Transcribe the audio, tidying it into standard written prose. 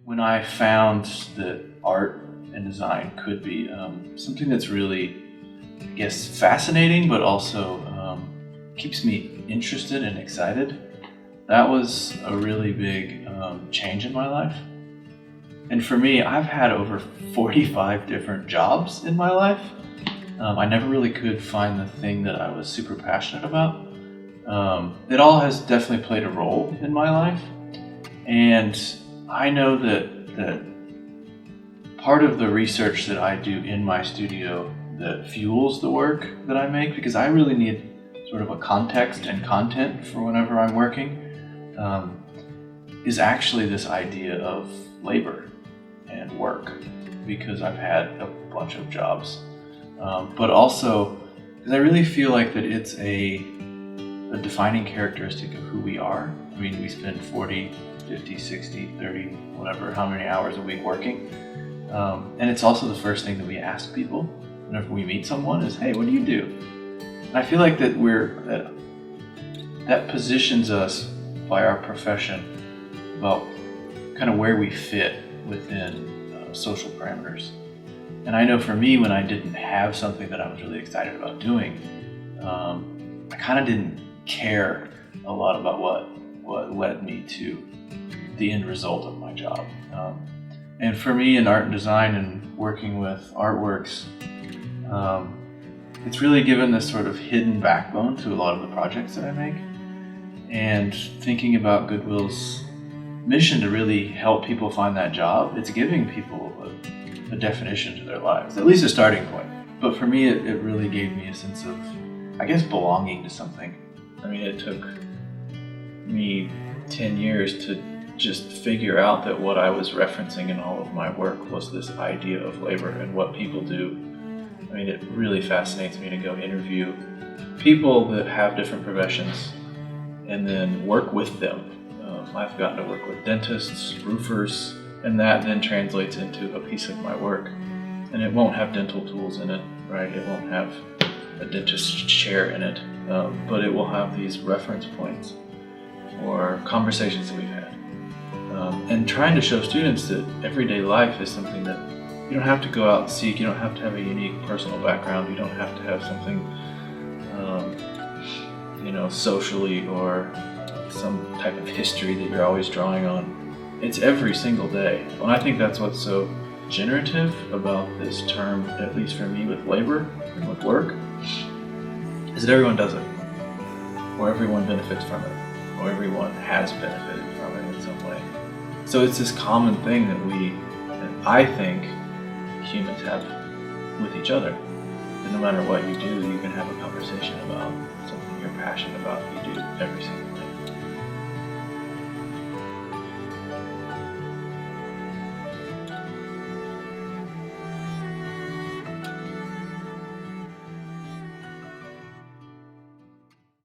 when I found that art and design could be something that's really, I guess, fascinating, but also keeps me interested and excited, that was a really big change in my life. And for me, I've had over 45 different jobs in my life. I never really could find the thing that I was super passionate about. It all has definitely played a role in my life. And I know that part of the research that I do in my studio that fuels the work that I make, because I really need sort of a context and content for whenever I'm working, is actually this idea of labor and work, because I've had a bunch of jobs. But also, because I really feel like that it's a defining characteristic of who we are. I mean, we spend 40, 50, 60, 30, whatever, how many hours a week working. And it's also the first thing that we ask people whenever we meet someone is, hey, what do you do? And I feel like that that positions us by our profession about kind of where we fit within social parameters. And I know for me, when I didn't have something that I was really excited about doing, I kind of didn't care a lot about what led me to the end result of my job. And for me in art and design and working with artworks, it's really given this sort of hidden backbone to a lot of the projects that I make. And thinking about Goodwill's mission to really help people find that job, it's giving people a definition to their lives, at least a starting point. But for me, it really gave me a sense of, I guess, belonging to something. I mean, it took me 10 years to just figure out that what I was referencing in all of my work was this idea of labor and what people do. I mean, it really fascinates me to go interview people that have different professions and then work with them. I've gotten to work with dentists, roofers, and that then translates into a piece of my work. And it won't have dental tools in it, right? It won't have a dentist chair in it, but it will have these reference points for conversations that we've had. And trying to show students that everyday life is something that you don't have to go out and seek. You don't have to have a unique personal background. You don't have to have something, socially or some type of history that you're always drawing on. It's every single day. And I think that's what's so generative about this term, at least for me with labor and with work, is that everyone does it, or everyone benefits from it, or everyone has benefited from it in some way. So it's this common thing that I think humans have with each other. And no matter what you do, you can have a conversation about something you're passionate about, you do every single day.